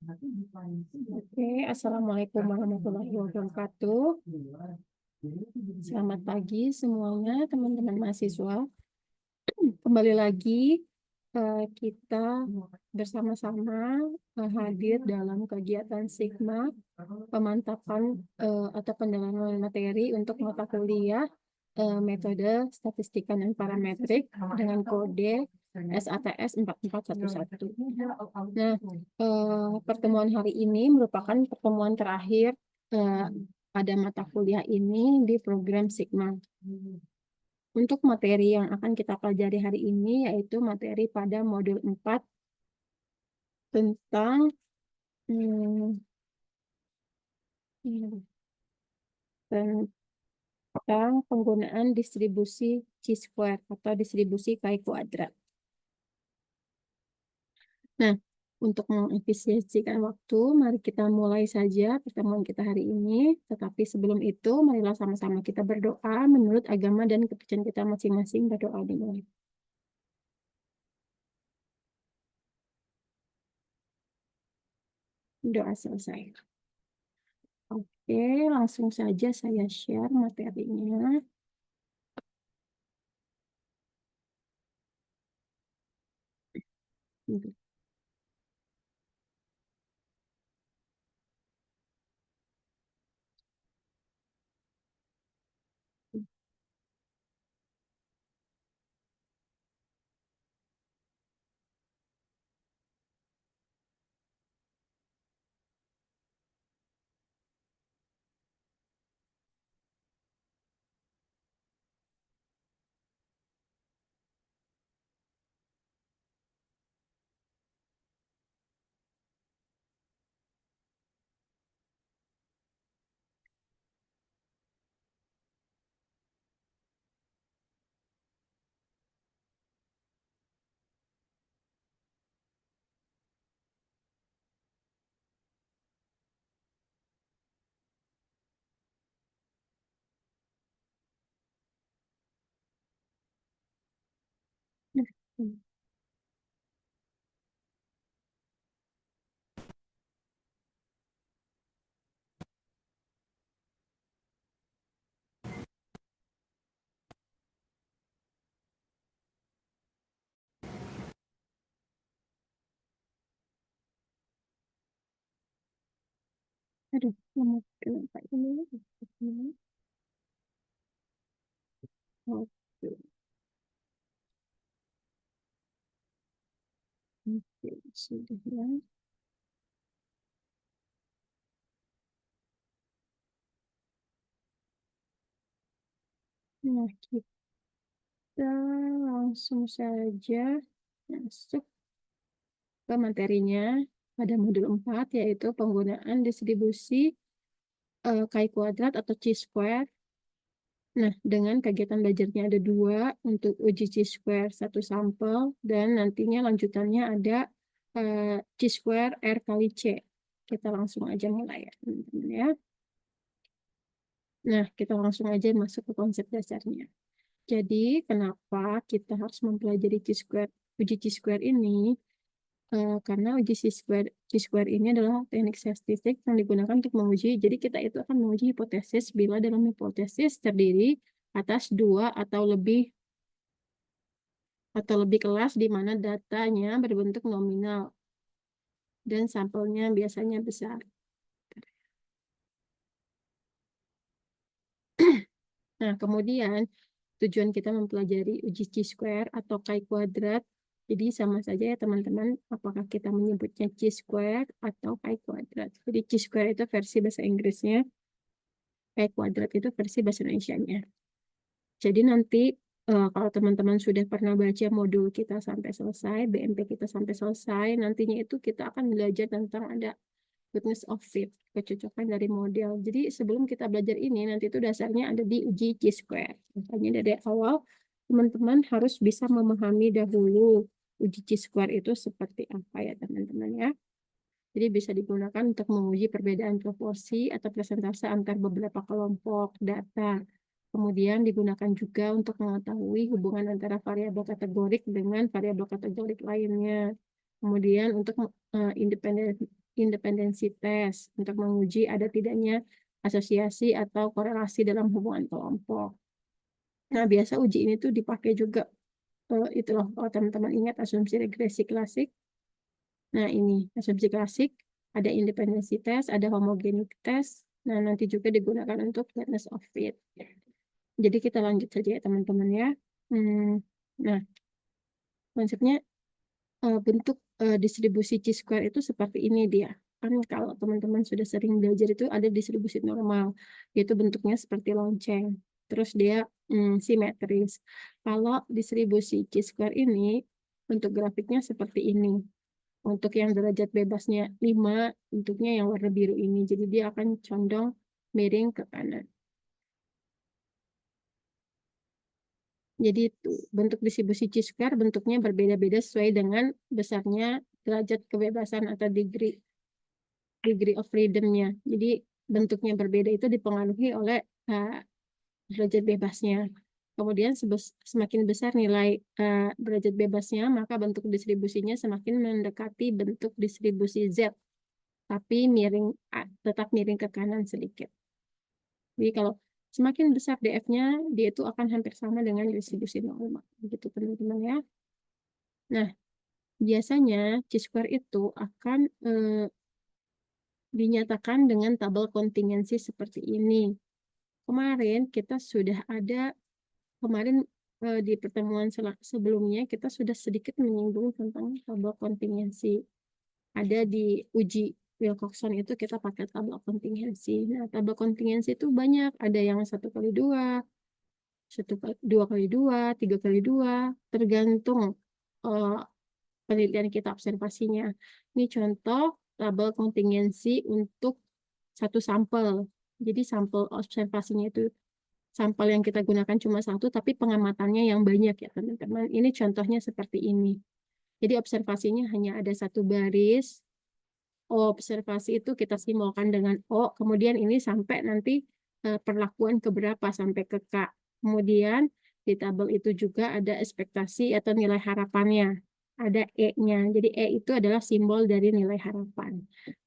Oke, Assalamualaikum warahmatullahi wabarakatuh. Selamat pagi semuanya, teman-teman mahasiswa. Kembali lagi kita bersama-sama hadir dalam kegiatan Sigma pemantapan atau pendalaman materi untuk mata kuliah metode statistika dan parametrik dengan kode SATS 4411. Nah, pertemuan hari ini merupakan pertemuan terakhir pada mata kuliah ini di program Sigma. Untuk materi yang akan kita pelajari hari ini yaitu materi pada modul 4 tentang tentang penggunaan distribusi chi-square atau distribusi chi kuadrat. Nah, untuk mengefisiensikan waktu, mari kita mulai saja pertemuan kita hari ini. Tetapi sebelum itu, marilah sama-sama kita berdoa menurut agama dan kepercayaan kita masing-masing. Berdoa dimulai. Doa selesai. Oke, langsung saja saya share materinya. Aduh, kenapa ini? Oke, sudah ya. Nah, kita langsung saja masuk ke materinya pada modul 4, yaitu penggunaan distribusi chi kuadrat atau chi-square. Nah, dengan kegiatan belajarnya ada 2 untuk uji chi-square 1 sampel, dan nantinya lanjutannya ada chi-square R kali C. Kita langsung aja mulai ya, teman-teman ya. Nah, kita langsung aja masuk ke konsep dasarnya. Jadi, kenapa kita harus mempelajari chi-square, uji chi-square ini? Karena uji chi-square ini adalah teknik statistik yang digunakan untuk menguji. Jadi kita itu akan menguji hipotesis bila dalam hipotesis terdiri atas 2 atau lebih kelas di mana datanya berbentuk nominal dan sampelnya biasanya besar. Nah, kemudian tujuan kita mempelajari uji chi-square atau chi kuadrat. Jadi sama saja ya teman-teman, apakah kita menyebutnya chi-square atau chi kuadrat. Jadi chi-square itu versi bahasa Inggrisnya, chi kuadrat itu versi bahasa Indonesianya. Jadi nanti kalau teman-teman sudah pernah baca modul kita sampai selesai, BMP kita sampai selesai, nantinya itu kita akan belajar tentang ada goodness of fit, kecocokan dari model. Jadi sebelum kita belajar ini, nanti itu dasarnya ada di uji chi-square. Makanya dari awal, teman-teman harus bisa memahami dahulu uji chi-square itu seperti apa ya teman-teman ya. Jadi bisa digunakan untuk menguji perbedaan proporsi atau persentase antar beberapa kelompok data. Kemudian digunakan juga untuk mengetahui hubungan antara variabel kategorik dengan variabel kategorik lainnya. Kemudian untuk independensi tes untuk menguji ada tidaknya asosiasi atau korelasi dalam hubungan kelompok. Nah, biasa uji ini tuh dipakai juga itu loh, kalau teman-teman ingat asumsi regresi klasik. Nah, ini asumsi klasik, ada independensi tes, ada homogenik tes. Nah, nanti juga digunakan untuk flatness of fit. Jadi kita lanjut saja ya teman-teman ya. Nah, konsepnya bentuk distribusi chi-square itu seperti ini dia. Kan kalau teman-teman sudah sering belajar itu ada distribusi normal, yaitu bentuknya seperti lonceng. Terus dia simetris. Kalau distribusi chi-square ini, bentuk grafiknya seperti ini. Untuk yang derajat bebasnya 5, bentuknya yang warna biru ini. Jadi dia akan condong miring ke kanan. Jadi bentuk distribusi chi-square bentuknya berbeda-beda sesuai dengan besarnya derajat kebebasan atau degree of freedom-nya. Jadi bentuknya berbeda itu dipengaruhi oleh derajat bebasnya. Kemudian semakin besar nilai derajat bebasnya, maka bentuk distribusinya semakin mendekati bentuk distribusi Z, tapi tetap miring ke kanan sedikit. Jadi kalau semakin besar DF-nya, dia itu akan hampir sama dengan distribusi normal. Begitu teman-teman ya. Nah, biasanya chi-square itu akan dinyatakan dengan tabel kontingensi seperti ini. Kemarin kita sudah ada, di pertemuan sebelumnya kita sudah sedikit menyinggung tentang tabel kontingensi. Ada di uji Wilcoxon itu kita pakai tabel kontingensi. Nah, tabel kontingensi itu banyak. Ada yang 1x2, 2x2, 3x2, tergantung penelitian kita observasinya. Ini contoh tabel kontingensi untuk satu sampel. Jadi sampel observasinya itu sampel yang kita gunakan cuma satu, tapi pengamatannya yang banyak ya teman-teman. Ini contohnya seperti ini. Jadi observasinya hanya ada satu baris. Observasi itu kita simbolkan dengan O, kemudian ini sampai nanti perlakuan keberapa sampai ke K. Kemudian di tabel itu juga ada ekspektasi atau nilai harapannya. Ada E-nya. Jadi E itu adalah simbol dari nilai harapan.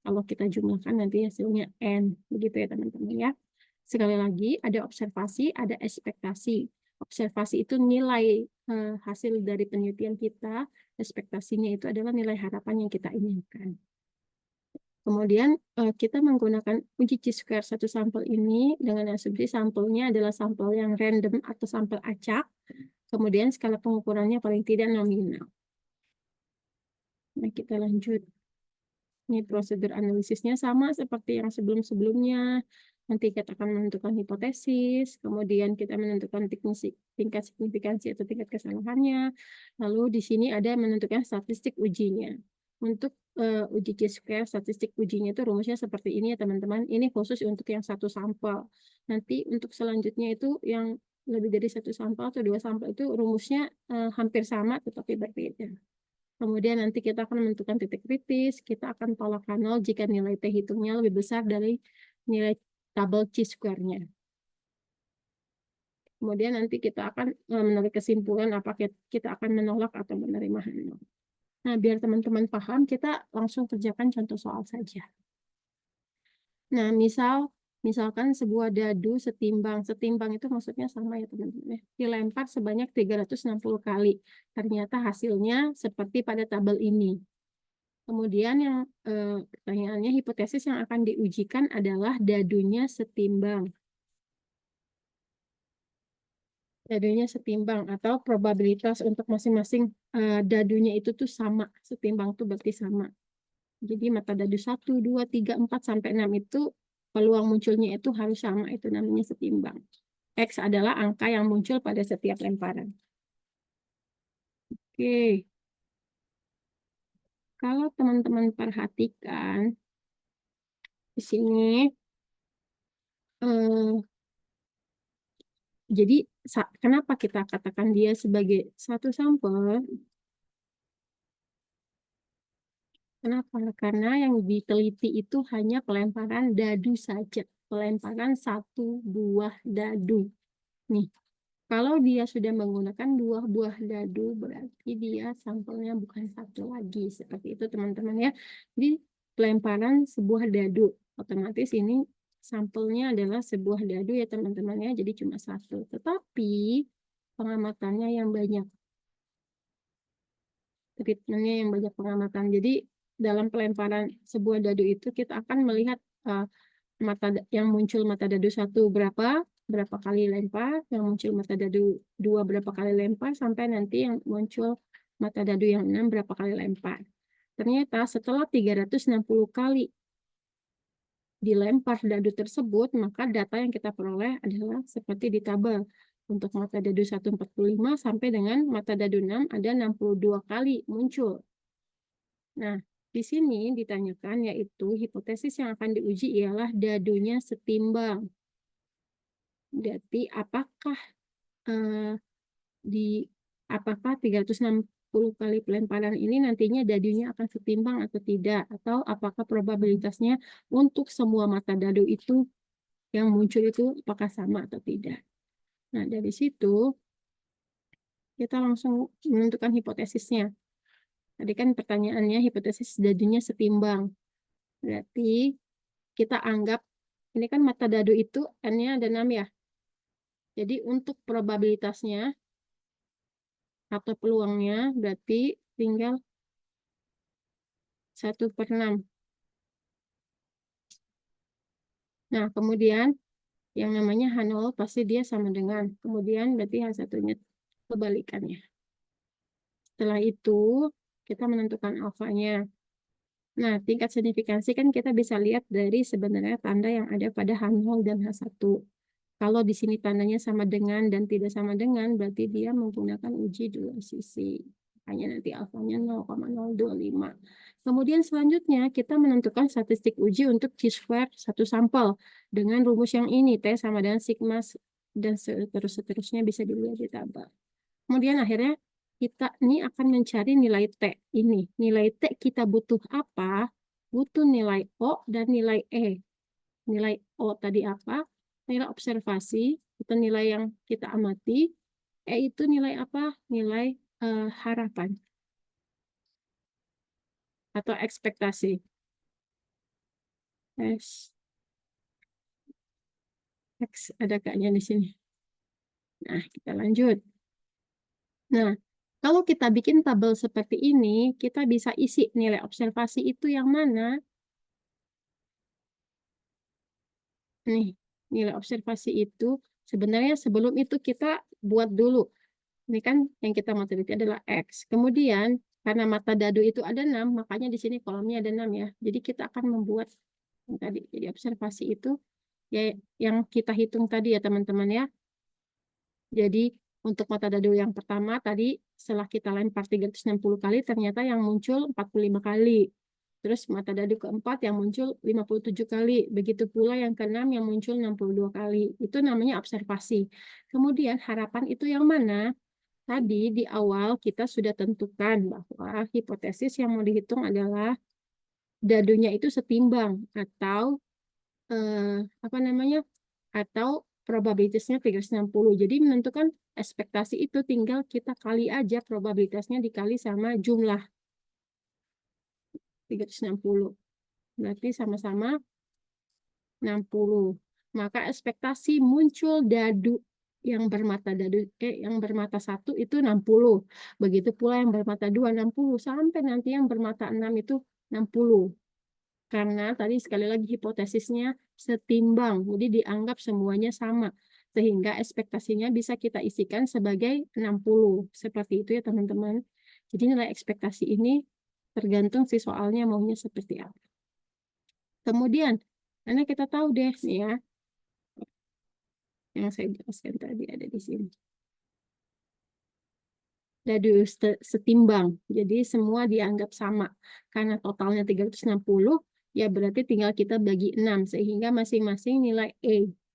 Kalau kita jumlahkan nanti hasilnya N. Begitu ya teman-teman ya. Sekali lagi, ada observasi, ada ekspektasi. Observasi itu nilai hasil dari penelitian kita. Ekspektasinya itu adalah nilai harapan yang kita inginkan. Kemudian kita menggunakan uji chi-square satu sampel ini dengan asumsi sampelnya adalah sampel yang random atau sampel acak. Kemudian skala pengukurannya paling tidak nominal. Nah, kita lanjut. Ini prosedur analisisnya sama seperti yang sebelum-sebelumnya. Nanti kita akan menentukan hipotesis, kemudian kita menentukan tingkat signifikansi atau tingkat kesalahannya. Lalu di sini ada menentukan statistik ujinya. Untuk uji chi-square, statistik ujinya itu rumusnya seperti ini ya teman-teman. Ini khusus untuk yang satu sampel. Nanti untuk selanjutnya itu yang lebih dari satu sampel atau 2 sampel itu rumusnya hampir sama tetapi berbeda. Kemudian nanti kita akan menentukan titik kritis, kita akan tolak nol jika nilai T hitungnya lebih besar dari nilai tabel chi-square-nya. Kemudian nanti kita akan menarik kesimpulan apakah kita akan menolak atau menerima nol. Nah, biar teman-teman paham, kita langsung kerjakan contoh soal saja. Nah, misalkan sebuah dadu setimbang. Setimbang itu maksudnya sama ya teman-teman. Dilempar sebanyak 360 kali. Ternyata hasilnya seperti pada tabel ini. Kemudian yang pertanyaannya, hipotesis yang akan diujikan adalah dadunya setimbang. Dadunya setimbang atau probabilitas untuk masing-masing dadunya itu tuh sama. Setimbang tuh berarti sama. Jadi mata dadu 1, 2, 3, 4, sampai 6 itu peluang munculnya itu harus sama. Itu namanya setimbang. X adalah angka yang muncul pada setiap lemparan. Oke. Kalau teman-teman perhatikan, di sini jadi kenapa kita katakan dia sebagai satu sampel? Kenapa? Karena yang diteliti itu hanya pelemparan dadu saja. Pelemparan satu buah dadu. Nih, kalau dia sudah menggunakan 2 buah dadu, berarti dia sampelnya bukan satu lagi. Seperti itu teman-teman ya. Jadi pelemparan sebuah dadu. Otomatis ini sampelnya adalah sebuah dadu ya teman-teman ya, jadi cuma satu. Tetapi pengamatannya yang banyak, treatmentnya yang banyak pengamatan. Jadi dalam pelemparan sebuah dadu itu kita akan melihat yang muncul mata dadu satu berapa kali lempar, yang muncul mata dadu dua berapa kali lempar, sampai nanti yang muncul mata dadu yang 6 berapa kali lempar. Ternyata setelah 360 kali dilempar dadu tersebut, maka data yang kita peroleh adalah seperti di tabel. Untuk mata dadu 145 sampai dengan mata dadu 6 ada 62 kali muncul. Nah, di sini ditanyakan yaitu hipotesis yang akan diuji ialah dadunya setimbang. Berarti di apakah 360 kali pelemparan ini nantinya dadunya akan setimbang atau tidak, atau apakah probabilitasnya untuk semua mata dadu itu yang muncul itu apakah sama atau tidak. Nah, dari situ kita langsung menentukan hipotesisnya. Tadi kan pertanyaannya hipotesis dadunya setimbang. Berarti kita anggap ini kan mata dadu itu N-nya ada 6 ya. Jadi untuk probabilitasnya atau peluangnya berarti tinggal 1/6. Nah, kemudian yang namanya H0 pasti dia sama dengan. Kemudian berarti H1-nya kebalikannya. Setelah itu kita menentukan alfanya. Nah, tingkat signifikansi kan kita bisa lihat dari sebenarnya tanda yang ada pada H0 dan H1. Kalau di sini tandanya sama dengan dan tidak sama dengan, berarti dia menggunakan uji dua sisi. Makanya nanti alfanya 0,025. Kemudian selanjutnya kita menentukan statistik uji untuk chi-square satu sampel. Dengan rumus yang ini, T sama dengan sigma dan seterusnya bisa dilihat di tabel. Kemudian akhirnya kita ini akan mencari nilai T ini. Nilai T kita butuh apa? Butuh nilai O dan nilai E. Nilai O tadi apa? Nilai observasi, itu nilai yang kita amati. E itu nilai apa? Nilai harapan atau ekspektasi. X, ada kaknya di sini. Nah, kita lanjut. Nah, kalau kita bikin tabel seperti ini, kita bisa isi nilai observasi itu yang mana? Nih, nilai observasi itu sebenarnya sebelum itu kita buat dulu. Ini kan yang kita mau teliti adalah X. Kemudian, karena mata dadu itu ada 6, makanya di sini kolomnya ada 6 ya. Jadi kita akan membuat yang tadi. Jadi observasi itu ya yang kita hitung tadi ya teman-teman ya. Jadi untuk mata dadu yang pertama tadi setelah kita lempar 360 kali ternyata yang muncul 45 kali. Terus mata dadu keempat yang muncul 57 kali. Begitu pula yang keenam yang muncul 62 kali. Itu namanya observasi. Kemudian harapan itu yang mana? Tadi di awal kita sudah tentukan bahwa hipotesis yang mau dihitung adalah dadunya itu setimbang atau apa namanya? Atau probabilitasnya 360. Jadi menentukan ekspektasi itu tinggal kita kali aja probabilitasnya dikali sama jumlah 360. Berarti sama-sama 60. Maka ekspektasi muncul dadu yang bermata satu itu 60. Begitu pula yang bermata dua 60 sampai nanti yang bermata 6 itu 60. Karena tadi sekali lagi hipotesisnya setimbang, jadi dianggap semuanya sama. Sehingga ekspektasinya bisa kita isikan sebagai 60. Seperti itu ya teman-teman. Jadi nilai ekspektasi ini tergantung si soalnya maunya seperti apa. Kemudian, karena kita tahu deh nih ya, yang saya jelaskan tadi ada di sini. Dadu setimbang, jadi semua dianggap sama. Karena totalnya 360, ya berarti tinggal kita bagi 6, sehingga masing-masing nilai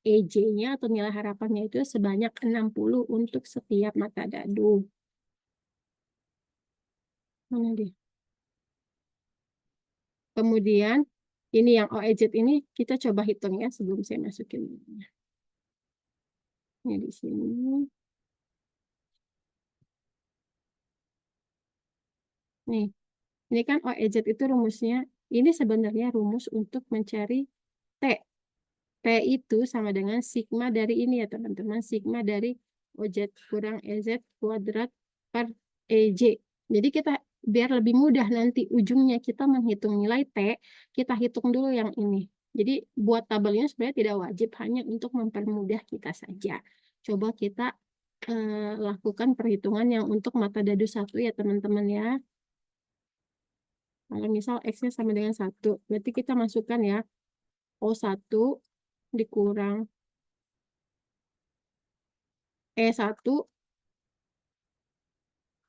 EJ-nya atau nilai harapannya itu sebanyak 60 untuk setiap mata dadu. Mana dia? Kemudian, ini yang OEZ ini kita coba hitung ya sebelum saya masukin. Ini di sini. Nih, ini kan OEZ itu rumusnya Ini sebenarnya rumus untuk mencari T. T itu sama dengan sigma dari ini ya teman-teman. Sigma dari OZ kurang EZ kuadrat per EJ. Jadi kita biar lebih mudah nanti ujungnya kita menghitung nilai T, kita hitung dulu yang ini. Jadi buat tabelnya sebenarnya tidak wajib, hanya untuk mempermudah kita saja. Coba kita lakukan perhitungan yang untuk mata dadu 1 ya teman-teman ya. Kalau misal X-nya sama dengan 1, berarti kita masukkan ya O1 dikurang E1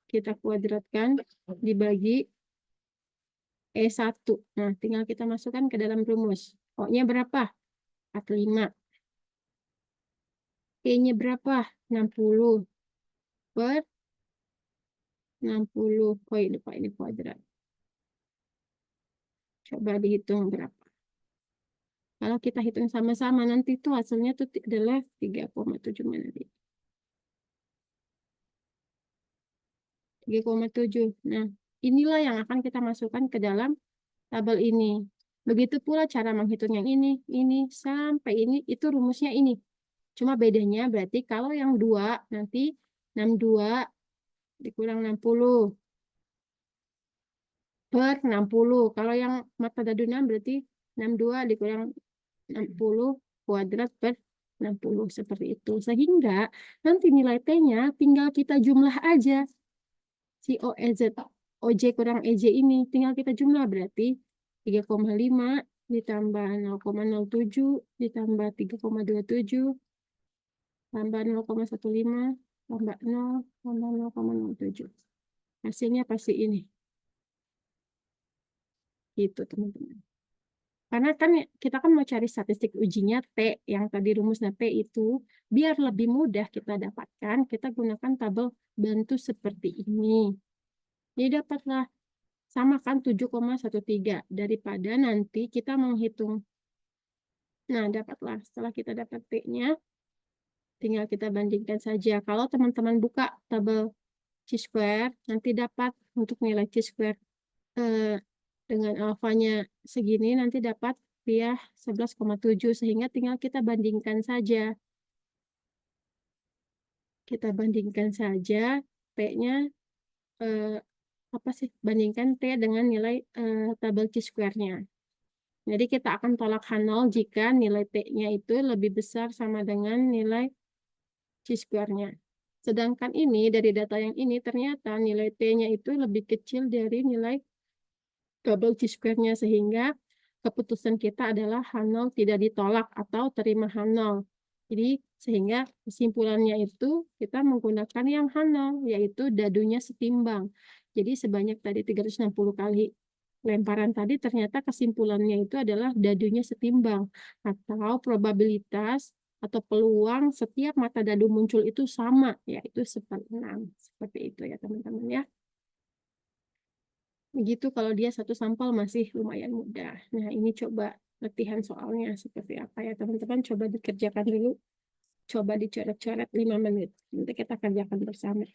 kita kuadratkan dibagi E1. Nah, tinggal kita masukkan ke dalam rumus. O-nya berapa? 45. E-nya berapa? 60 per 60. Oh, ini Pak, ini kuadrat. Coba dihitung berapa. Kalau kita hitung sama-sama, nanti itu hasilnya itu adalah 3,7 mana dia? 3,7. Nah, inilah yang akan kita masukkan ke dalam tabel ini. Begitu pula cara menghitung yang ini, sampai ini, itu rumusnya ini. Cuma bedanya berarti kalau yang 2 nanti 62 dikurang 60 per 60. Kalau yang mata dadu 6 berarti 62 dikurang 60 kuadrat per 60. Seperti itu. Sehingga nanti nilai T-nya tinggal kita jumlah aja. Si OEZ, OJ kurang EJ ini tinggal kita jumlah berarti 3,5 ditambah 0,07 ditambah 3,27 tambah 0,15 tambah 0 tambah 0,07. Hasilnya pasti ini. Gitu, teman-teman. Karena kan kita kan mau cari statistik ujinya T, yang tadi rumusnya T itu, biar lebih mudah kita dapatkan, kita gunakan tabel bantu seperti ini. Jadi dapatlah sama kan 7,13 daripada nanti kita menghitung. Nah, dapatlah. Setelah kita dapat T-nya, tinggal kita bandingkan saja. Kalau teman-teman buka tabel chi-square, nanti dapat untuk nilai chi-square dengan alfanya segini, nanti dapat dia 11,7. Sehingga tinggal kita bandingkan saja. Kita bandingkan saja T-nya, apa sih? Bandingkan T dengan nilai tabel chi-square-nya. Jadi kita akan tolak H0 jika nilai T-nya itu lebih besar sama dengan nilai chi-square-nya. Sedangkan ini dari data yang ini ternyata nilai T-nya itu lebih kecil dari nilai double chi-square-nya sehingga keputusan kita adalah H0 tidak ditolak atau terima H0. Jadi sehingga kesimpulannya itu kita menggunakan yang H0 yaitu dadunya setimbang. Jadi sebanyak tadi 360 kali lemparan tadi ternyata kesimpulannya itu adalah dadunya setimbang atau probabilitas atau peluang setiap mata dadu muncul itu sama, yaitu 1/6. Seperti itu ya teman-teman ya. Begitu kalau dia satu sampel masih lumayan mudah. Nah ini coba latihan soalnya seperti apa ya teman-teman. Coba dikerjakan dulu. Coba dicoret-coret 5 menit. Nanti kita kerjakan bersama.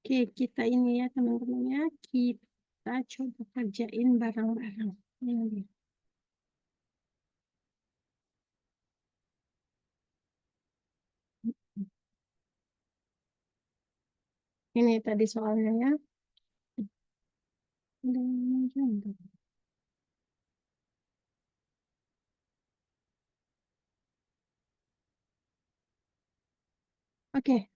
Oke, kita ini ya teman-teman ya. Kita coba kerjain bareng-bareng. Ini. Ini tadi soalnya ya. Oke,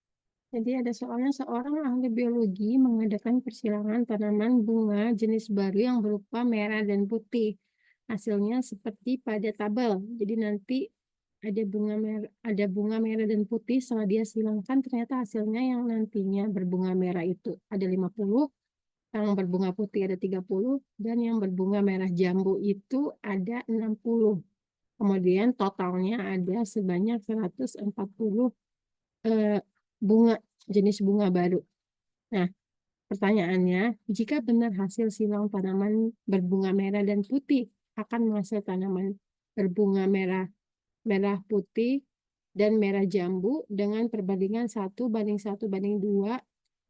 jadi ada soalnya seorang ahli biologi mengadakan persilangan tanaman bunga jenis baru yang berupa merah dan putih. Hasilnya seperti pada tabel. Jadi nanti ada bunga merah dan putih setelah dia silangkan ternyata hasilnya yang nantinya berbunga merah itu ada 50, yang berbunga putih ada 30, dan yang berbunga merah jambu itu ada 60. Kemudian totalnya ada sebanyak 140 eh, bunga jenis bunga baru. Nah, pertanyaannya, jika benar hasil silang tanaman berbunga merah dan putih akan menghasilkan tanaman berbunga merah, merah putih, dan merah jambu dengan perbandingan 1:1:2.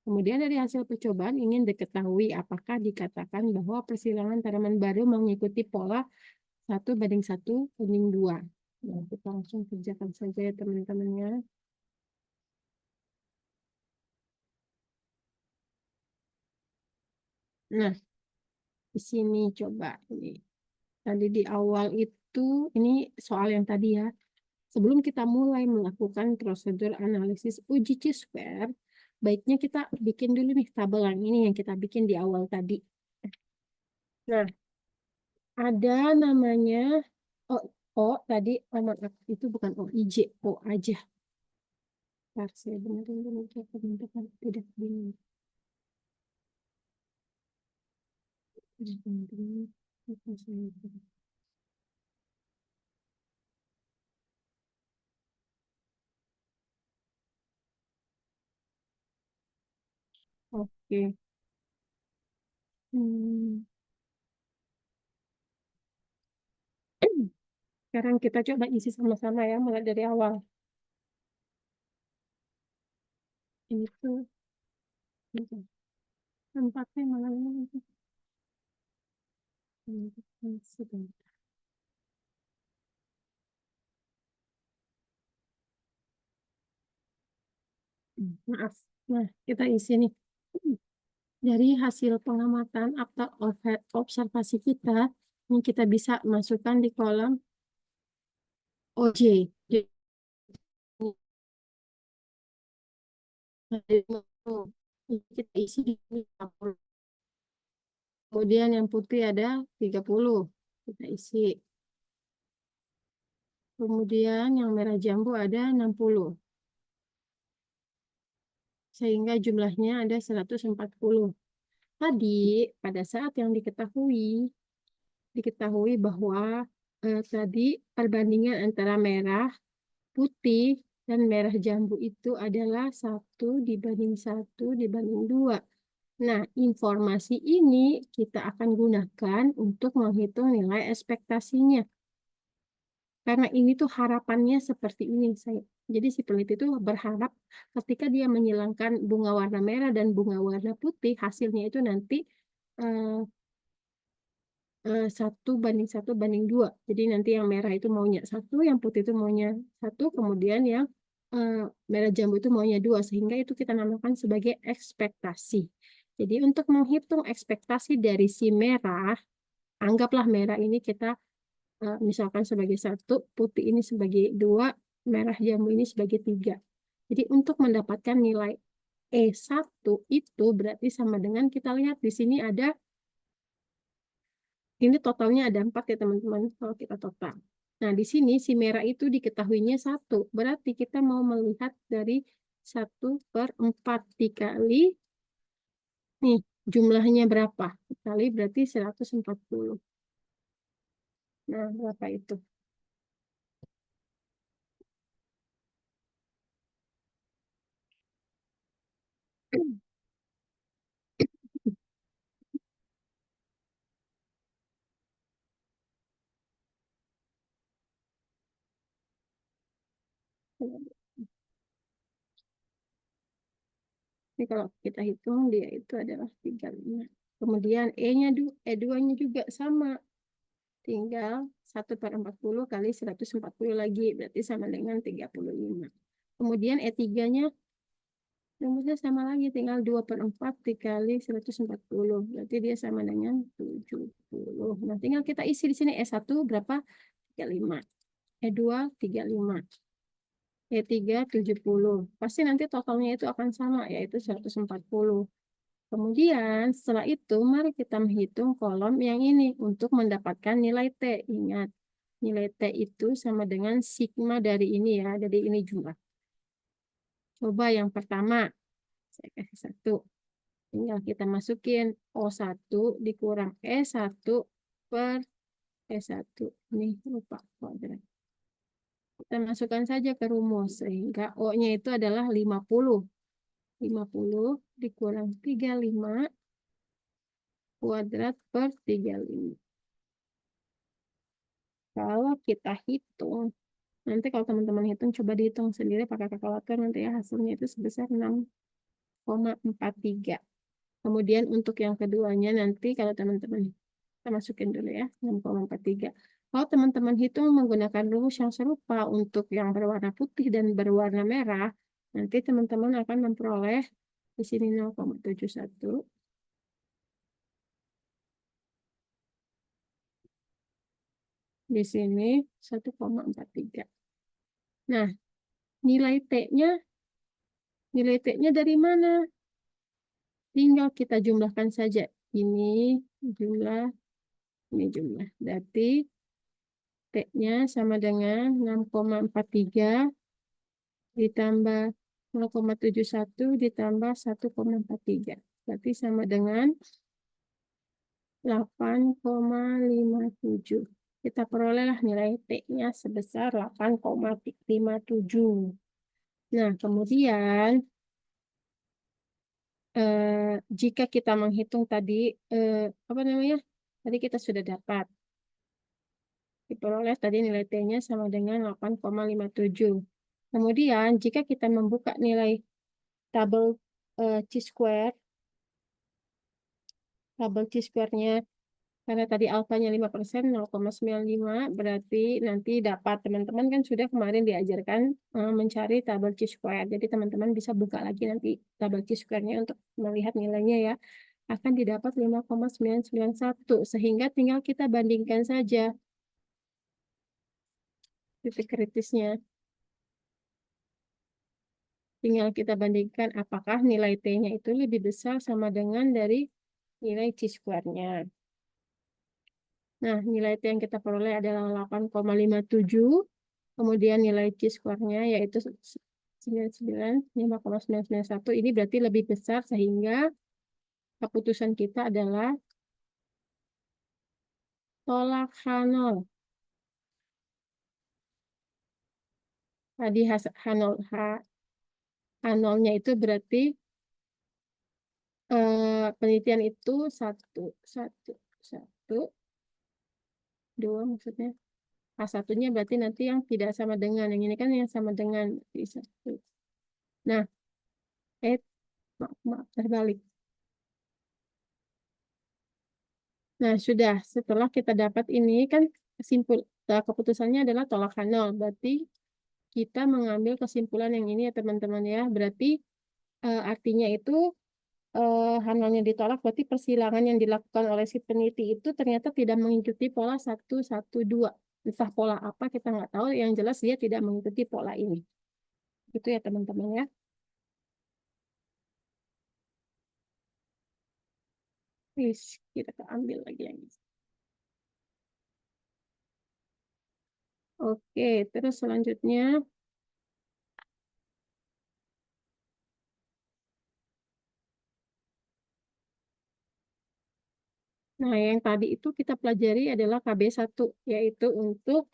Kemudian dari hasil percobaan ingin diketahui apakah dikatakan bahwa persilangan tanaman baru mengikuti pola 1:1:2. Nah, kita langsung kerjakan saja ya teman-temannya. Nah, di sini coba ini. Tadi di awal itu, ini soal yang tadi ya. Sebelum kita mulai melakukan prosedur analisis uji Chi-square, baiknya kita bikin dulu nih tabel yang ini yang kita bikin di awal tadi. Nah, ada namanya O, O tadi, maaf, itu bukan OIJ, O aja. Ntar saya benerin dulu teman-teman, tidak bingung. Oke. Hmm. Sekarang kita coba isi sama-sama ya, mulai dari awal. Ini tuh tempatnya malah ini. Sebentar. Maaf. Nah, kita isi nih. Dari hasil pengamatan atau observasi kita, ini kita bisa masukkan di kolom OJ. Jadi, ini kita isi di sini. Kemudian yang putih ada 30. Kita isi. Kemudian yang merah jambu ada 60. Sehingga jumlahnya ada 140. Tadi pada saat yang diketahui bahwa tadi perbandingan antara merah, putih, dan merah jambu itu adalah 1:1:2. Nah, informasi ini kita akan gunakan untuk menghitung nilai ekspektasinya. Karena ini tuh harapannya seperti ini, saya. Jadi si peneliti itu berharap ketika dia menyilangkan bunga warna merah dan bunga warna putih, hasilnya itu nanti eh, 1:1:2. Jadi nanti yang merah itu maunya 1, yang putih itu maunya 1, kemudian yang eh, merah jambu itu maunya 2, sehingga itu kita namakan sebagai ekspektasi. Jadi untuk menghitung ekspektasi dari si merah, anggaplah merah ini kita misalkan sebagai 1, putih ini sebagai 2, merah jambu ini sebagai 3. Jadi untuk mendapatkan nilai E1 itu berarti sama dengan kita lihat di sini ada, ini totalnya ada 4 ya teman-teman, kalau kita total. Nah, di sini si merah itu diketahuinya 1. Berarti kita mau melihat dari 1/4 dikali, nih, jumlahnya berapa? Dikali berarti 140. Nah, berapa itu? Ini kalau kita hitung dia itu adalah 35. Kemudian E2-nya juga sama. Tinggal 1/40 kali 140 lagi. Berarti sama dengan 35. Kemudian E3-nya rumusnya sama lagi. Tinggal 2/4 dikali 140. Berarti dia sama dengan 70. Nah, tinggal kita isi di sini E1 berapa? 35. E2 35. E3 70. Pasti nanti totalnya itu akan sama, yaitu 140. Kemudian setelah itu mari kita menghitung kolom yang ini untuk mendapatkan nilai T. Ingat, nilai T itu sama dengan sigma dari ini ya, dari ini jumlah. Coba yang pertama, saya kasih 1. Tinggal kita masukin O1 dikurang E1 per E1. Ini lupa kuadrat. Kita masukkan saja ke rumus, sehingga O-nya itu adalah 50. 50 dikurang 35 kuadrat per 35. Kalau kita hitung, nanti kalau teman-teman hitung, coba dihitung sendiri pakai kalkulator, nanti ya hasilnya itu sebesar 6,43. Kemudian untuk yang keduanya nanti kalau teman-teman, kita masukin dulu ya, 6,43. Kalau teman-teman hitung menggunakan rumus yang serupa untuk yang berwarna putih dan berwarna merah, nanti teman-teman akan memperoleh di sini 0,71. Di sini 1,43. Nah, nilai T-nya dari mana? Tinggal kita jumlahkan saja. Ini jumlah, ini jumlah. Berarti T-nya sama dengan 6,43 ditambah 0,71 ditambah 1,43. Berarti sama dengan 8,57. Kita perolehlah nilai T-nya sebesar 8,57. Nah, kemudian jika kita menghitung tadi, apa namanya? Tadi kita sudah dapat. Diperoleh tadi nilai T-nya sama dengan 8,57. Kemudian, jika kita membuka nilai tabel chi-square, tabel chi-square-nya, karena tadi alfanya 5%, 0,95, berarti nanti dapat, teman-teman kan sudah kemarin diajarkan mencari tabel chi-square. Jadi teman-teman bisa buka lagi nanti tabel chi-square-nya untuk melihat nilainya ya. Akan didapat 5,991, sehingga tinggal kita bandingkan saja titik kritisnya. Tinggal kita bandingkan apakah nilai T-nya itu lebih besar sama dengan dari nilai chi-square-nya. Nah, nilai T yang kita peroleh adalah 8,57. Kemudian nilai chi-square-nya yaitu 5,991. Ini berarti lebih besar sehingga keputusan kita adalah tolak H0. Tadi H0-nya itu berarti penelitian itu 2 maksudnya. A1-nya berarti nanti yang tidak sama dengan. Yang ini kan yang sama dengan. Nah, maaf, terbalik. Nah, sudah. Setelah kita dapat ini, kan keputusannya adalah tolak H0. Berarti kita mengambil kesimpulan yang ini ya teman-teman ya. Berarti artinya itu H0-nya ditolak, berarti persilangan yang dilakukan oleh si peneliti itu ternyata tidak mengikuti pola 112. Entah pola apa kita nggak tahu, yang jelas dia tidak mengikuti pola ini. Itu ya teman-teman ya. Kita ambil lagi yang ini. Oke, terus selanjutnya. Nah, yang tadi itu kita pelajari adalah KB1, yaitu untuk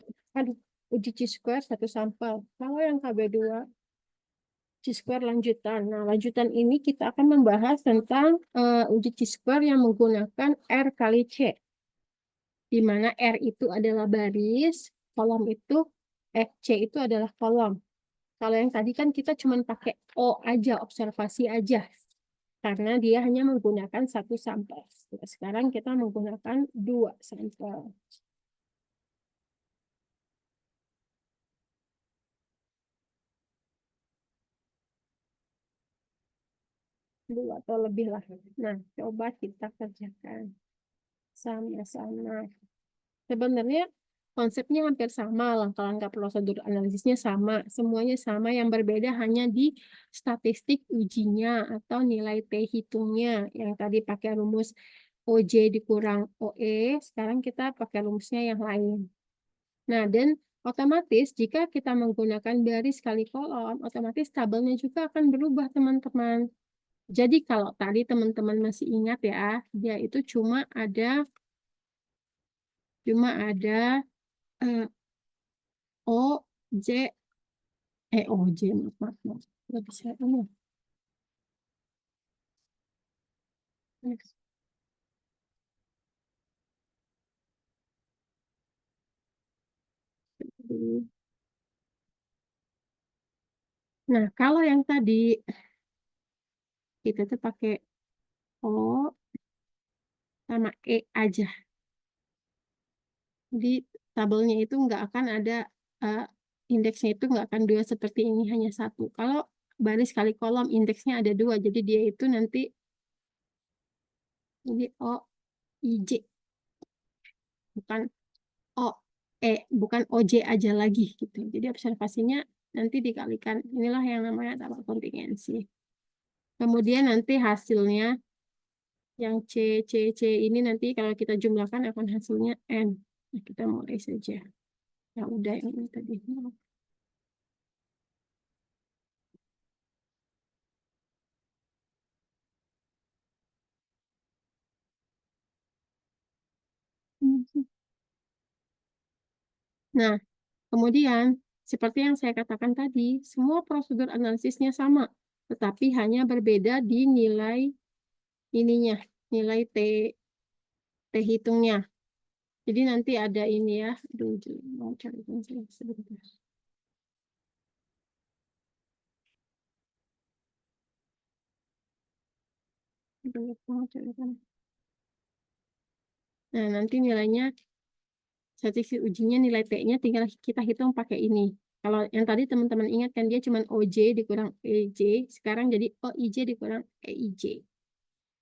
uji chi-square satu sampel. Kalau yang KB2, chi-square lanjutan. Nah, lanjutan ini kita akan membahas tentang uji chi-square yang menggunakan R kali C. Di mana R itu adalah baris, kolom itu, C itu adalah kolom. Kalau yang tadi kan kita cuma pakai O aja, observasi aja. karena dia hanya menggunakan satu sampel. Nah, sekarang kita menggunakan dua sampel. Dua atau lebih lah. Nah, coba kita kerjakan sama-sama. Sebenarnya konsepnya hampir sama, langkah-langkah prosedur analisisnya sama, semuanya sama, yang berbeda hanya di statistik ujinya atau nilai T hitungnya. Yang tadi pakai rumus OJ dikurang OE, sekarang kita pakai rumusnya yang lain. Nah, dan otomatis jika kita menggunakan baris kali kolom, otomatis tabelnya juga akan berubah, teman-teman. Jadi kalau tadi teman-teman masih ingat ya, dia itu cuma ada eh, O, J, O, J, maaf. Nggak bisa, Nah, kalau yang tadi kita tuh pakai O sama E aja. Jadi tabelnya itu nggak akan ada eh, indeksnya itu nggak akan dua seperti ini, hanya satu. Kalau baris kali kolom indeksnya ada dua, jadi dia itu nanti ini O, I, J, bukan O, bukan OJ aja lagi gitu. Jadi observasinya nanti dikalikan. Inilah yang namanya tabel kontingensi. Kemudian nanti hasilnya yang C ini nanti kalau kita jumlahkan akan hasilnya N. Nah, kita mulai saja. Ya udah yang ini tadi. Nah, kemudian seperti yang saya katakan tadi, semua prosedur analisisnya sama, tetapi hanya berbeda di nilai ininya, nilai T hitungnya. Jadi nanti ada ini ya. Aduh, mau cari sebentar. Mau cari. Nah, nanti nilainya statistik ujinya nilai T-nya tinggal kita hitung pakai ini. Kalau yang tadi teman-teman ingat kan dia cuma OJ dikurang EJ, sekarang jadi OIJ dikurang EIJ.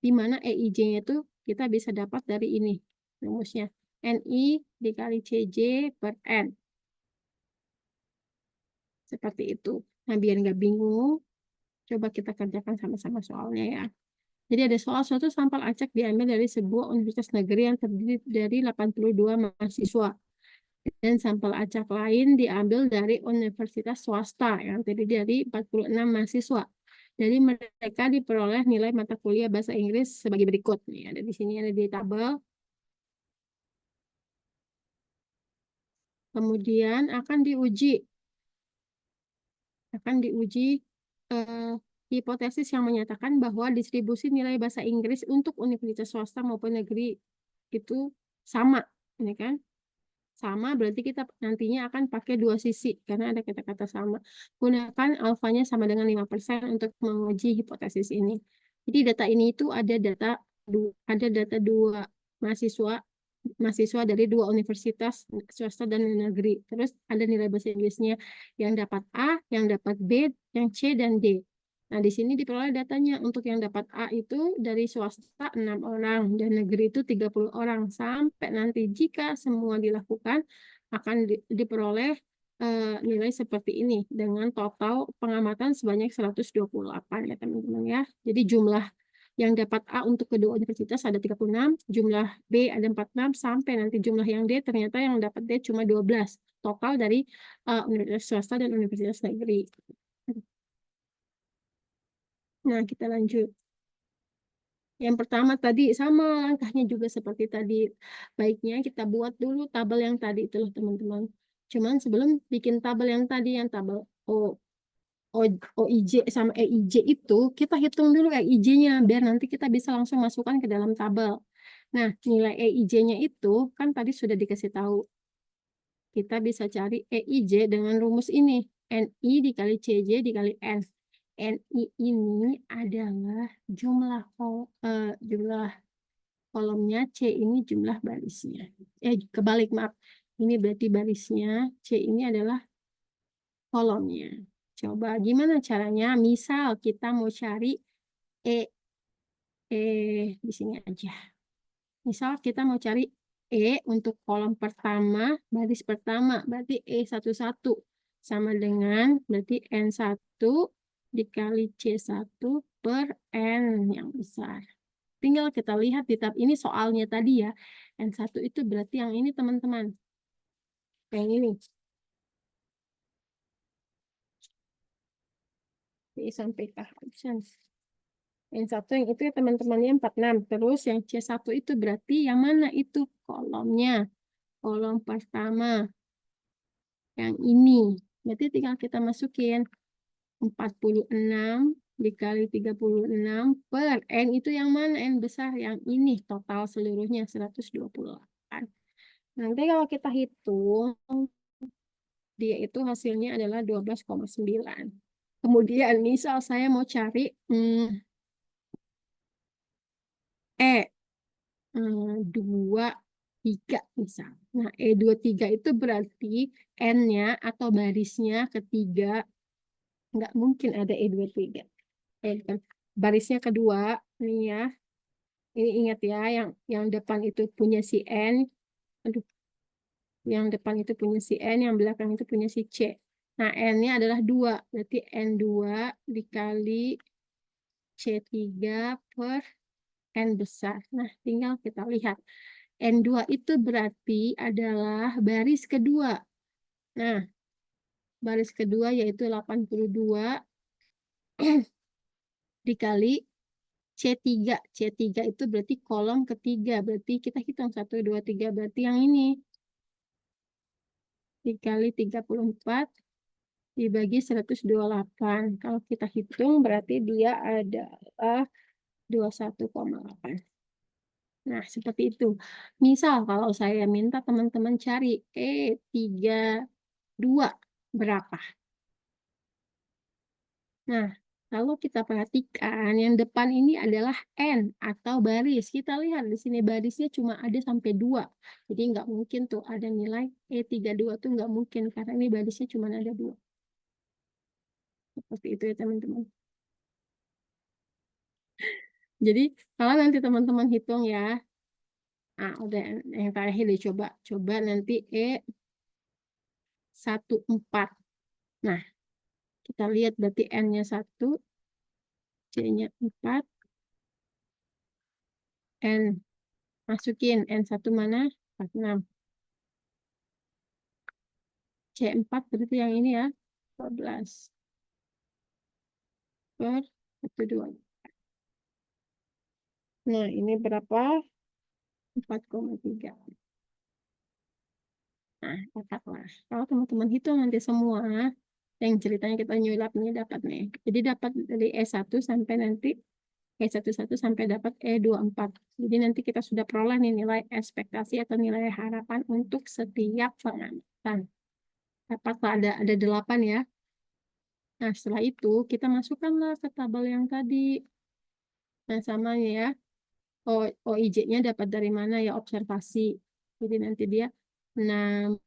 Di mana EIJ-nya itu kita bisa dapat dari ini rumusnya. NI dikali CJ per N. Seperti itu. Nah, biar nggak bingung, coba kita kerjakan sama-sama soalnya ya. Jadi ada soal suatu sampel acak diambil dari sebuah universitas negeri yang terdiri dari 82 mahasiswa. Dan sampel acak lain diambil dari universitas swasta yang terdiri dari 46 mahasiswa. Jadi mereka diperoleh nilai mata kuliah bahasa Inggris sebagai berikut. Nih, ada di sini ada di tabel. Kemudian akan diuji eh, hipotesis yang menyatakan bahwa distribusi nilai bahasa Inggris untuk universitas swasta maupun negeri itu sama, ini kan? Sama berarti kita nantinya akan pakai dua sisi karena ada kata-kata sama. Gunakan alfanya sama dengan 5% untuk menguji hipotesis ini. Jadi data ini itu ada data dua mahasiswa mahasiswa dari dua universitas swasta dan negeri. Terus ada nilai bahasa Inggrisnya yang dapat A, yang dapat B, yang C dan D. Nah, di sini diperoleh datanya untuk yang dapat A itu dari swasta 6 orang dan negeri itu 30 orang. Sampai nanti jika semua dilakukan akan diperoleh nilai seperti ini dengan total pengamatan sebanyak 128 ya teman-teman ya. Jadi jumlah yang dapat A untuk kedua universitas ada 36, jumlah B ada 46, sampai nanti jumlah yang D ternyata yang dapat D cuma 12. Total dari universitas swasta dan universitas negeri. Nah, kita lanjut. Yang pertama tadi sama langkahnya juga seperti tadi. Baiknya kita buat dulu tabel yang tadi itu loh teman-teman. Cuman sebelum bikin tabel yang tadi, yang tabel O, OIJ sama EIJ itu, kita hitung dulu EIJ-nya, biar nanti kita bisa langsung masukkan ke dalam tabel. Nah, nilai EIJ-nya itu kan tadi sudah dikasih tahu. Kita bisa cari EIJ dengan rumus ini. NI dikali CJ dikali N. NI ini adalah jumlah kolomnya, C ini jumlah barisnya. Kebalik, maaf. Ini berarti barisnya, C ini adalah kolomnya. Coba gimana caranya? Misal kita mau cari E, di sini aja. Misal kita mau cari untuk kolom pertama, baris pertama, berarti E11 sama dengan berarti N1 dikali C1 per N yang besar. Tinggal kita lihat di tab ini soalnya tadi ya. N1 itu berarti yang ini teman-teman. Yang ini. Ini sampai kehabisan. N1 yang itu ya teman-temannya 46. Terus yang C1 itu berarti yang mana itu kolomnya? Kolom pertama. Yang ini. Berarti tinggal kita masukin 46 dikali 36 per N itu yang mana? N besar yang ini. Total seluruhnya 128. Nanti kalau kita hitung, dia itu hasilnya adalah 12,9. Kemudian misal saya mau cari E 23 misal. Nah, E23 itu berarti N-nya atau barisnya ketiga. Nggak mungkin ada E23. Barisnya kedua, nih ya. Ini ingat ya, yang depan itu punya si N. Aduh, yang depan itu punya si N, yang belakang itu punya si C. Nah, N-nya adalah 2. Berarti N2 dikali C3 per N besar. Nah, tinggal kita lihat. N2 itu berarti adalah baris kedua. Nah, baris kedua yaitu 82 dikali C3. C3 itu berarti kolom ketiga. Berarti kita hitung 1, 2, 3. Berarti yang ini. Dikali 34 dibagi 128. Kalau kita hitung berarti dia adalah 21,8. Nah, seperti itu. Misal kalau saya minta teman-teman cari E32 berapa? Nah, kalau kita perhatikan yang depan ini adalah N atau baris. Kita lihat di sini barisnya cuma ada sampai 2. Jadi nggak mungkin tuh ada nilai E32 tuh nggak mungkin karena ini barisnya cuma ada 2. Seperti itu ya teman-teman. Jadi kalau nanti teman-teman hitung ya, udah yang terakhir dicoba. Coba nanti E14. Nah, kita lihat berarti N-nya 1, C-nya 4, N. Masukin N1 mana? 46. C4 berarti yang ini ya. 12 per 12. Nah, ini berapa? 4,3. Nah, dapatlah. Kalau teman-teman hitung nanti semua, yang ceritanya kita nyulap ini dapat nih. Jadi dapat dari E1 sampai nanti E11 sampai dapat E24. Jadi nanti kita sudah peroleh nih nilai ekspektasi atau nilai harapan untuk setiap pengamatan. Dapatlah ada 8 ya. Nah, setelah itu kita masukkanlah ke tabel yang tadi. Nah, sama ya. OIJ-nya dapat dari mana ya? Observasi. Jadi nanti dia 6,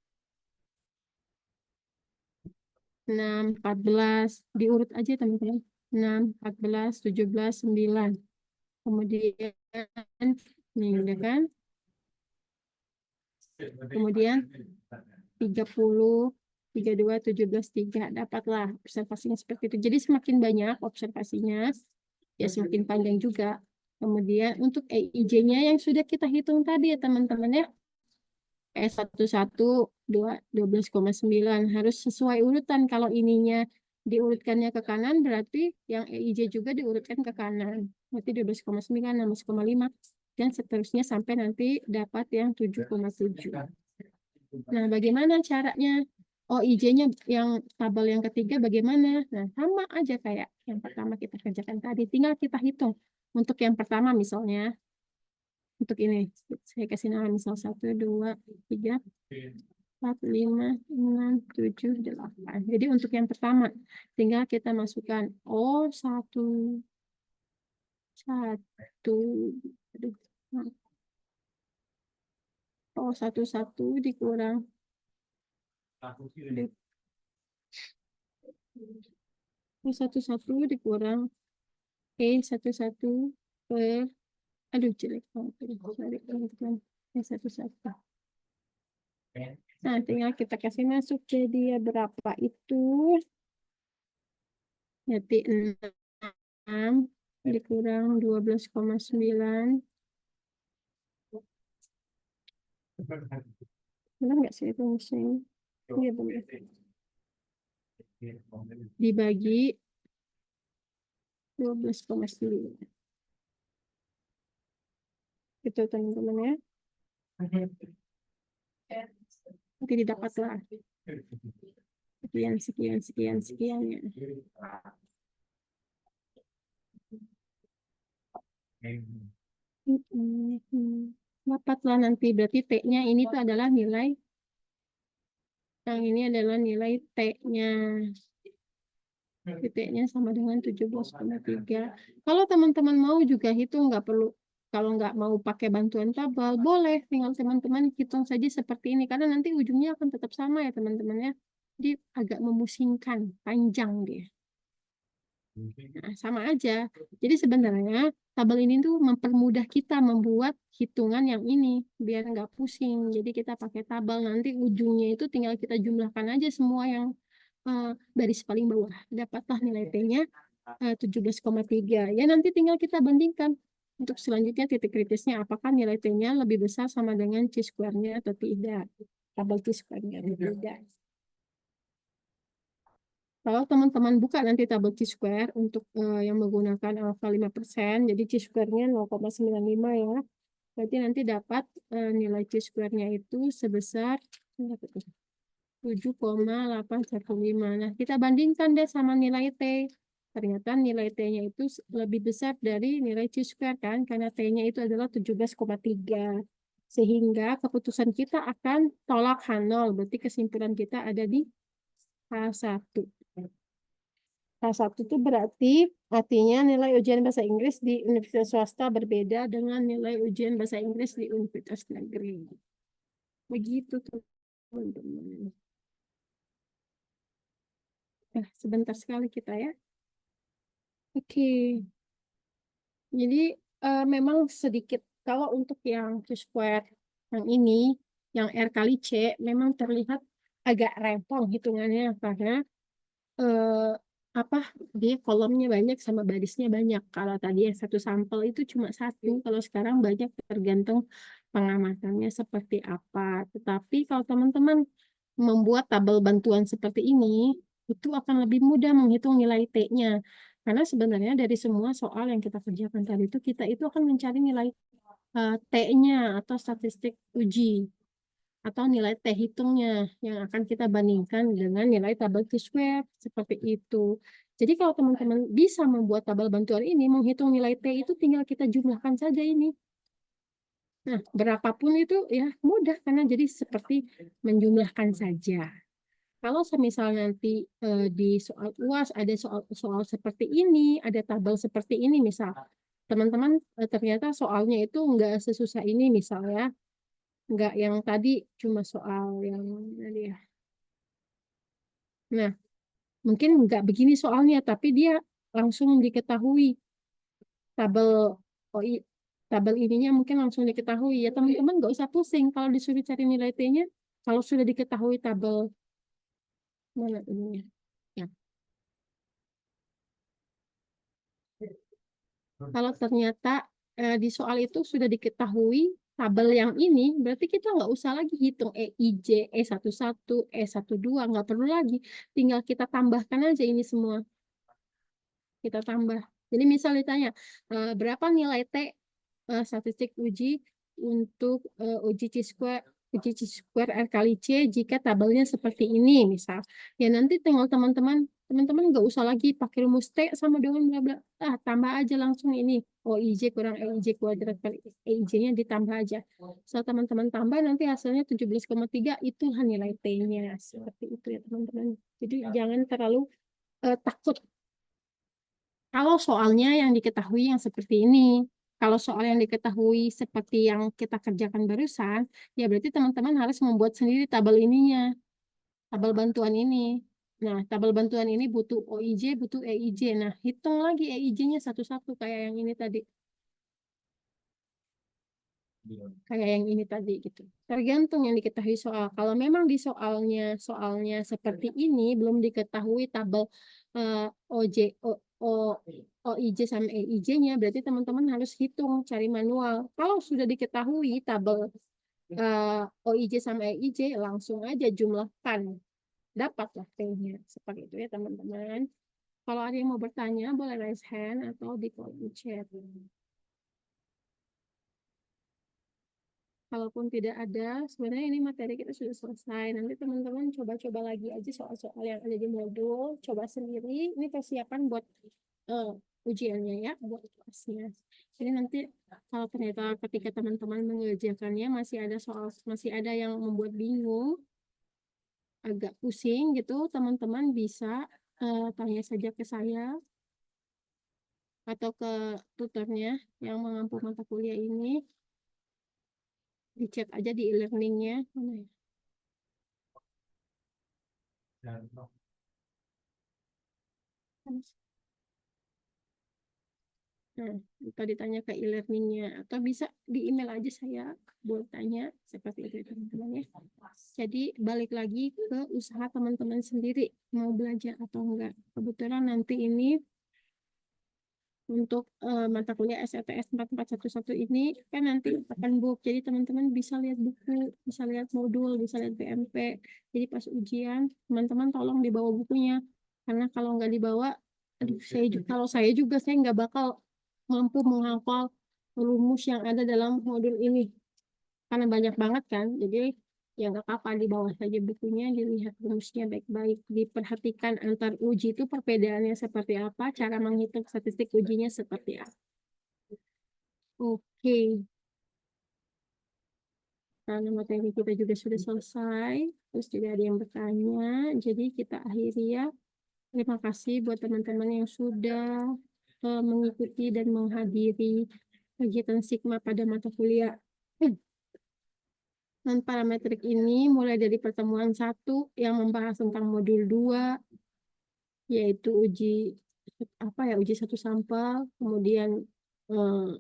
14. Diurut aja teman-teman. 6, 14, 17, 9. Kemudian, nih udah kan? Kemudian 30, 32, 17, 3. Dapatlah observasinya seperti itu. Jadi semakin banyak observasinya, ya semakin panjang juga. Kemudian untuk EIJ-nya yang sudah kita hitung tadi ya teman-teman ya. E11, 12,9. Harus sesuai urutan. Kalau ininya diurutkannya ke kanan, berarti yang EIJ juga diurutkan ke kanan. Berarti 12,9, 16,5, dan seterusnya sampai nanti dapat yang 7,7. Nah, bagaimana caranya? OIJ-nya yang tabel yang ketiga bagaimana? Nah, sama aja kayak yang pertama kita kerjakan tadi. Tinggal kita hitung. Untuk yang pertama misalnya, untuk ini, saya kasih nama misal 1, 2, 3. 4, 5, 6, 7, 8. Jadi untuk yang pertama, tinggal kita masukkan O1, 1, aduh, O11 dikurang O11 dikurang E11 per, aduh jelek banget, sorry teman-teman, E11. Nah, tinggal kita kasih masuk jadi ya berapa itu? Jadi 6 dikurang 12,9. Benar nggak sih itu misalnya? Iya benar. Dibagi 12,9. Itu teman-teman ya. Nanti didapatlah. Sekian ya. Dapatlah nanti berarti T-nya ini tuh adalah nilai, yang ini adalah nilai T-nya. T-nya sama dengan 17,3. Kalau teman-teman mau juga hitung, nggak perlu. Kalau nggak mau pakai bantuan tabel, boleh. Tinggal teman-teman hitung saja seperti ini. Karena nanti ujungnya akan tetap sama ya teman-teman ya. Jadi agak memusingkan, panjang dia. Nah, sama aja. Jadi sebenarnya tabel ini tuh mempermudah kita membuat hitungan yang ini biar nggak pusing. Jadi kita pakai tabel, nanti ujungnya itu tinggal kita jumlahkan aja semua yang garis paling bawah. Dapatlah nilai T-nya 17,3. Ya nanti tinggal kita bandingkan. Untuk selanjutnya titik kritisnya apakah nilai T-nya lebih besar sama dengan C-square-nya atau tidak. Tabel C-square-nya berbeda. Kalau teman-teman buka nanti tabel T-square untuk yang menggunakan alfa 5%, jadi T-square-nya 0,95 ya. Berarti nanti dapat nilai T-square-nya itu sebesar 7,815. Nah, kita bandingkan deh sama nilai T. Ternyata nilai T-nya itu lebih besar dari nilai T-square kan, karena T-nya itu adalah 17,3. Sehingga keputusan kita akan tolak H0. Berarti kesimpulan kita ada di H1. H1 itu berarti artinya nilai ujian bahasa Inggris di universitas swasta berbeda dengan nilai ujian bahasa Inggris di universitas negeri. Begitu teman-teman. Sebentar sekali kita ya. Oke. Jadi memang sedikit kalau untuk yang Q-square yang ini, yang R kali C, memang terlihat agak rempong hitungannya karena apa dia kolomnya banyak sama barisnya banyak. Kalau tadi yang satu sampel itu cuma satu, kalau sekarang banyak, tergantung pengamatannya seperti apa. Tetapi kalau teman-teman membuat tabel bantuan seperti ini, itu akan lebih mudah menghitung nilai T-nya. Karena sebenarnya dari semua soal yang kita kerjakan tadi itu, kita itu akan mencari nilai T-nya atau statistik uji, atau nilai T hitungnya yang akan kita bandingkan dengan nilai tabel T-square seperti itu. Jadi kalau teman-teman bisa membuat tabel bantuan ini, menghitung nilai T itu tinggal kita jumlahkan saja ini. Nah, berapapun itu ya mudah karena jadi seperti menjumlahkan saja. Kalau semisal nanti di soal UAS ada soal seperti ini, ada tabel seperti ini misal, teman-teman ternyata soalnya itu enggak sesusah ini misalnya, enggak yang tadi cuma soal yang tadi ya. Nah, mungkin enggak begini soalnya, tapi dia langsung diketahui tabel tabel ininya mungkin langsung diketahui ya teman-teman, nggak usah pusing kalau disuruh cari nilai T-nya. Kalau sudah diketahui tabel mana ininya ya. Kalau ternyata di soal itu sudah diketahui tabel yang ini, berarti kita nggak usah lagi hitung EIJ, E11, E12, nggak perlu lagi. Tinggal kita tambahkan aja ini semua. Kita tambah. Jadi misal ditanya, berapa nilai T statistik uji untuk uji C-square R kali C jika tabelnya seperti ini misal. Ya nanti tinggal teman-teman teman-teman nggak usah lagi pakai rumus T sama dengan bla bla. Tambah aja langsung ini. OIJ kurang EIJ kuadrat kali EIJ-nya ditambah aja. Setelah teman-teman tambah nanti hasilnya 17,3 itu nilai T-nya. Seperti itu ya teman-teman. Jadi jangan terlalu takut kalau soalnya yang diketahui yang seperti ini. Kalau soal yang diketahui seperti yang kita kerjakan barusan, ya berarti teman-teman harus membuat sendiri tabel ininya, tabel bantuan ini. Nah, tabel bantuan ini butuh OIJ, butuh EIJ. Nah, hitung lagi EIJ-nya satu-satu kayak yang ini tadi. Kayak yang ini tadi gitu. Tergantung yang diketahui soal. Kalau memang di soalnya seperti ini belum diketahui tabel OJ O, OIJ sama EIJ-nya, berarti teman-teman harus hitung cari manual. Kalau sudah diketahui tabel OIJ sama EIJ, langsung aja jumlahkan, dapatlah T-nya. Seperti itu ya teman-teman. Kalau ada yang mau bertanya, boleh raise hand atau di kolom chat. Kalaupun tidak ada, sebenarnya ini materi kita sudah selesai. Nanti teman-teman coba-coba lagi aja soal-soal yang ada di modul. Coba sendiri. Ini persiapan buat ujiannya ya, buat kelasnya. Jadi nanti kalau ternyata ketika teman-teman mengerjakannya masih ada yang membuat bingung, agak pusing gitu, teman-teman bisa tanya saja ke saya atau ke tutornya yang mengampu mata kuliah ini. Dicek aja di e-learningnya. Nah, atau ditanya ke e-learningnya atau bisa di email aja saya buat tanya seperti itu teman-teman ya. Jadi balik lagi ke usaha teman-teman sendiri mau belajar atau enggak. Kebetulan nanti ini untuk mata kuliah SLTS 4411 ini kan nanti akan book. Jadi teman-teman bisa lihat buku, bisa lihat modul, bisa lihat PMP. Jadi pas ujian teman-teman tolong dibawa bukunya. Karena kalau nggak dibawa, aduh kalau saya juga saya nggak bakal mampu menghafal rumus yang ada dalam modul ini. Karena banyak banget kan. Jadi ya nggak apa-apa di bawah saja bukunya, dilihat rumusnya baik-baik, diperhatikan antar uji itu perbedaannya seperti apa, cara menghitung statistik ujinya seperti apa. Oke, karena materi kita juga sudah selesai, terus juga ada yang bertanya, jadi kita akhiri ya. Terima kasih buat teman-teman yang sudah mengikuti dan menghadiri kegiatan Sigma pada mata kuliah non parametrik ini mulai dari pertemuan 1 yang membahas tentang modul 2 yaitu uji satu sampel, kemudian eh,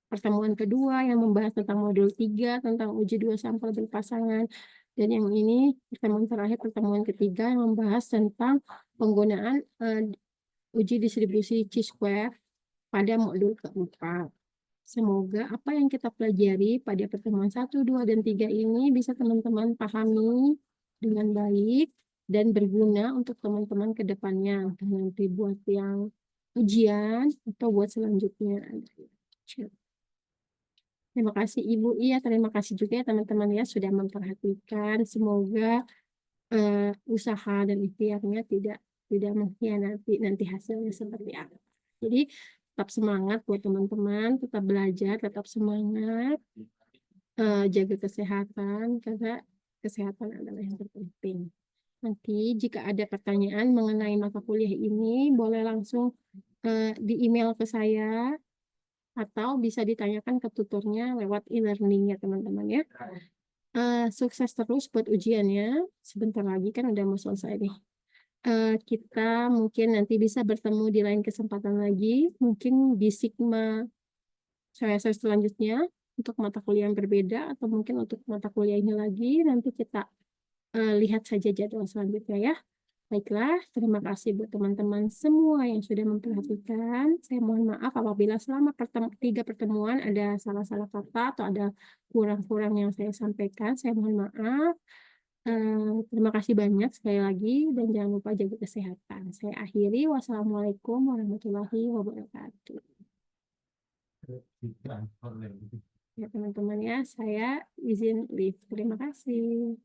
pertemuan kedua yang membahas tentang modul 3 tentang uji 2 sampel berpasangan, dan yang ini pertemuan terakhir, pertemuan ketiga yang membahas tentang penggunaan uji distribusi chi-square pada modul keempat. Semoga apa yang kita pelajari pada pertemuan 1, 2, dan 3 ini bisa teman-teman pahami dengan baik dan berguna untuk teman-teman ke depannya. Nanti buat yang ujian atau buat selanjutnya. Terima kasih Ibu. Iya, terima kasih juga ya teman-teman ya sudah memperhatikan. Semoga usaha dan ikhtiarnya tidak mengkhianati nanti hasilnya seperti apa. Jadi tetap semangat buat teman-teman, tetap belajar, tetap semangat, jaga kesehatan karena kesehatan adalah yang terpenting. Nanti jika ada pertanyaan mengenai mata kuliah ini, boleh langsung di email ke saya atau bisa ditanyakan ke tutornya lewat e-learning ya teman-teman ya. Sukses terus buat ujiannya. Sebentar lagi kan udah mau selesai nih. Kita mungkin nanti bisa bertemu di lain kesempatan lagi, mungkin di Sigma semester selanjutnya untuk mata kuliah yang berbeda atau mungkin untuk mata kuliah ini lagi nanti kita lihat saja jadwal selanjutnya ya. Baiklah, terima kasih buat teman-teman semua yang sudah memperhatikan. Saya mohon maaf apabila selama 3 pertemuan ada salah-salah kata atau ada kurang-kurang yang saya sampaikan. Saya mohon maaf. Terima kasih banyak sekali lagi dan jangan lupa jaga kesehatan. Saya akhiri. Wassalamualaikum warahmatullahi wabarakatuh. Ya teman-teman ya, saya izin leave. Terima kasih.